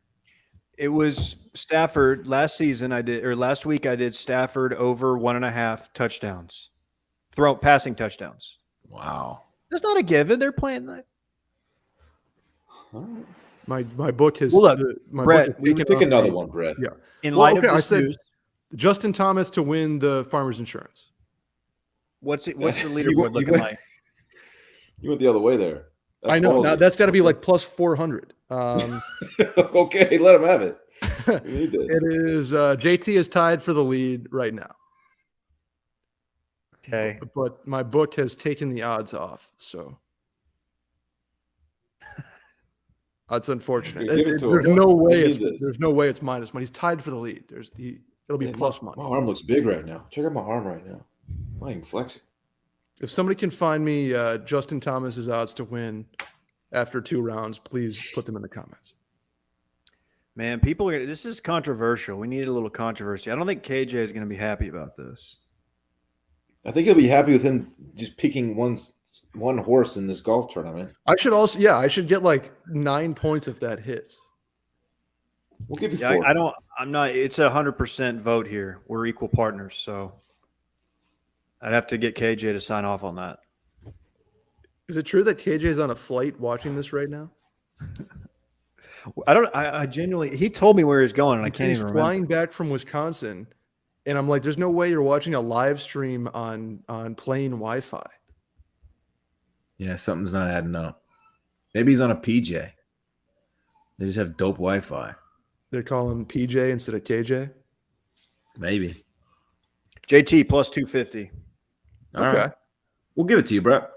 Speaker 1: It was Stafford last week I did Stafford over 1.5 touchdowns. Passing touchdowns.
Speaker 2: Wow.
Speaker 1: That's not a given. They're playing that.
Speaker 3: My book has.
Speaker 1: Well, look, Brett,
Speaker 2: we can pick another one, Brett.
Speaker 3: Yeah.
Speaker 1: In light of this
Speaker 3: I said
Speaker 1: news,
Speaker 3: Justin Thomas to win the Farmers Insurance.
Speaker 1: what's the leaderboard looking like?
Speaker 2: You went the other way there.
Speaker 3: I know. Now that's got to be like plus 400.
Speaker 2: Okay, let him have it. We need this.
Speaker 3: It is JT is tied for the lead right now.
Speaker 1: Okay.
Speaker 3: But my book has taken the odds off, so that's unfortunate. There's no way it's minus money. He's tied for the lead. It'll be plus money.
Speaker 2: My arm looks big right now. Check out my arm right now. I'm even flexing.
Speaker 3: If somebody can find me Justin Thomas's odds to win after 2 rounds, please put them in the comments.
Speaker 1: Man, this is controversial. We need a little controversy. I don't think KJ is going to be happy about this.
Speaker 2: I think he'll be happy with him just picking one horse in this golf tournament.
Speaker 3: I should get like 9 points if that hits.
Speaker 2: We'll give you 4.
Speaker 1: I'm not. It's 100% vote here. We're equal partners, so I'd have to get KJ to sign off on that.
Speaker 3: Is it true that KJ is on a flight watching this right now?
Speaker 1: I genuinely. He told me where he's going, and I can't even remember.
Speaker 3: He's flying back from Wisconsin, and I'm like, "There's no way you're watching a live stream on plane Wi-Fi."
Speaker 2: Yeah, something's not adding up. Maybe he's on a PJ. They just have dope Wi-Fi.
Speaker 3: They're calling PJ instead of KJ.
Speaker 2: Maybe.
Speaker 1: JT plus 250.
Speaker 2: All
Speaker 3: Okay.
Speaker 2: right. We'll give it to you, Brett.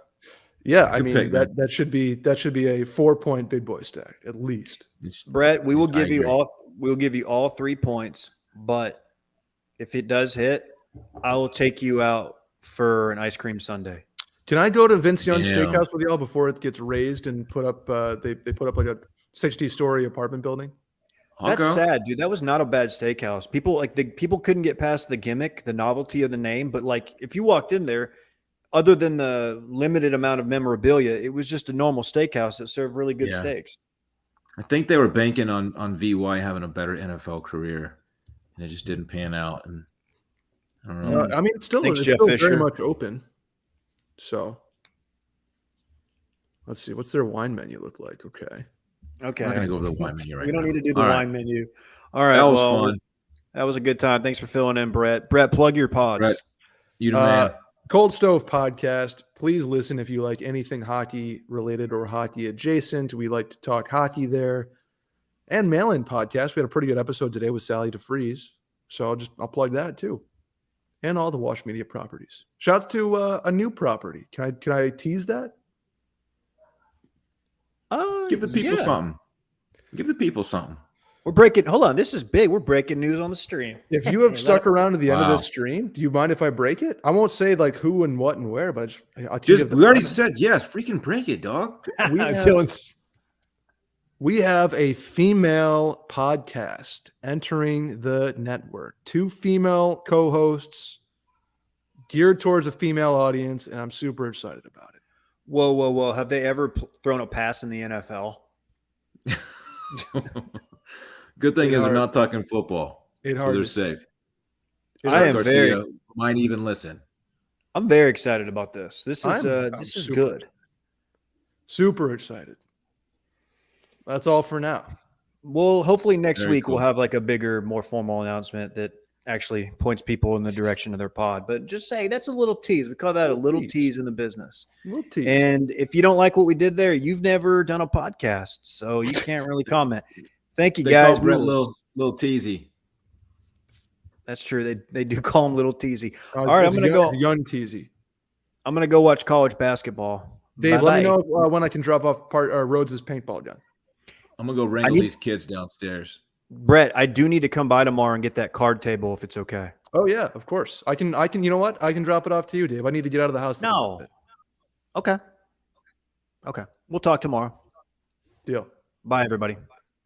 Speaker 3: Yeah, I
Speaker 2: Good
Speaker 3: mean
Speaker 2: pick, man.
Speaker 3: that should be a 4-point big boy stack at least.
Speaker 1: Brett, we will
Speaker 2: I
Speaker 1: give you
Speaker 2: agree.
Speaker 1: all. We'll give you all 3 points, but if it does hit, I will take you out for an ice cream sundae.
Speaker 3: Can I go to Vince Young's
Speaker 2: Damn.
Speaker 3: Steakhouse with y'all before it gets raised and put up? They put up like a 60-story apartment building.
Speaker 1: That's
Speaker 2: I'll go.
Speaker 1: sad, dude. That was not a bad steakhouse. People couldn't get past the gimmick, the novelty of the name, but like if you walked in there, other than the limited amount of memorabilia, it was just a normal steakhouse that served really good
Speaker 2: Yeah.
Speaker 1: steaks.
Speaker 2: I think they were banking on VY having a better NFL career, and it just didn't pan out. And I don't know.
Speaker 3: I mean, it's still
Speaker 1: Thanks, Jeff
Speaker 3: very
Speaker 1: Fisher.
Speaker 3: much open. So let's see, what's their wine menu look like? Okay.
Speaker 1: Okay.
Speaker 2: We're gonna go over the wine menu right
Speaker 1: We don't
Speaker 2: now.
Speaker 1: need to do the
Speaker 2: All right.
Speaker 1: wine menu. All right.
Speaker 2: That was
Speaker 1: well,
Speaker 2: fun.
Speaker 1: That was a good time. Thanks for filling in, Brett. Brett, plug your pods.
Speaker 2: Brett, you the man.
Speaker 3: Cold Stove Podcast. Please listen if you like anything hockey related or hockey adjacent. We like to talk hockey there. And Mail-In Podcast. We had a pretty good episode today with Sally DeFries. So I'll plug that too. And all the Wash Media properties. Shouts to a new property. Can I tease that?
Speaker 2: Give the people
Speaker 1: yeah.
Speaker 2: something. Give the people something.
Speaker 1: We're breaking. Hold on. This is big. We're breaking news on the stream.
Speaker 3: If you have stuck around to the end of
Speaker 2: Wow.
Speaker 3: this stream, do you mind if I break it? I won't say like who and what and where, but I'll
Speaker 2: Just we already said yes. Freaking break it, dog.
Speaker 3: We have-
Speaker 1: Dylan's-
Speaker 3: we have a female podcast entering the network. 2 female co-hosts geared towards a female audience, and I'm super excited about it.
Speaker 1: Whoa. Have they ever thrown a pass in the NFL?
Speaker 2: Good thing is
Speaker 3: hard.
Speaker 2: they're not talking football,
Speaker 3: It's
Speaker 2: so
Speaker 3: hard
Speaker 2: they're
Speaker 3: to say.
Speaker 2: safe.
Speaker 1: I am
Speaker 2: Garcia
Speaker 1: very-
Speaker 2: might even listen.
Speaker 1: I'm very excited about this. This is
Speaker 3: I'm
Speaker 1: this is
Speaker 3: super
Speaker 1: good.
Speaker 3: Super excited. That's all for now.
Speaker 1: Well, hopefully next
Speaker 2: Very
Speaker 1: week we'll
Speaker 2: cool.
Speaker 1: have like a bigger, more formal announcement that actually points people in the direction of their pod. But just say that's a little tease. We call that a little tease in the business.
Speaker 3: Little tease.
Speaker 1: And if you don't like what we did there, you've never done a podcast, so you can't really comment. Thank you,
Speaker 2: They
Speaker 1: guys.
Speaker 2: call Brett
Speaker 1: We will-
Speaker 2: little teasy.
Speaker 1: That's true. They do call him Little Teasy.
Speaker 3: All
Speaker 1: right, I'm gonna go-
Speaker 3: Young teasy.
Speaker 1: I'm gonna go watch college basketball.
Speaker 3: Dave, let
Speaker 1: Bye-bye.
Speaker 3: me know when I can drop off Rhodes' paintball gun.
Speaker 2: I'm gonna go wrangle
Speaker 1: need-
Speaker 2: these kids downstairs.
Speaker 1: Brett, I do need to come by tomorrow and get that card table if it's okay.
Speaker 3: Oh yeah, of course. I can. You know what? I can drop it off to you, Dave. I need to get out of the house. in a little
Speaker 1: No.
Speaker 3: bit.
Speaker 1: Okay. We'll talk tomorrow.
Speaker 3: Deal.
Speaker 1: Bye, everybody.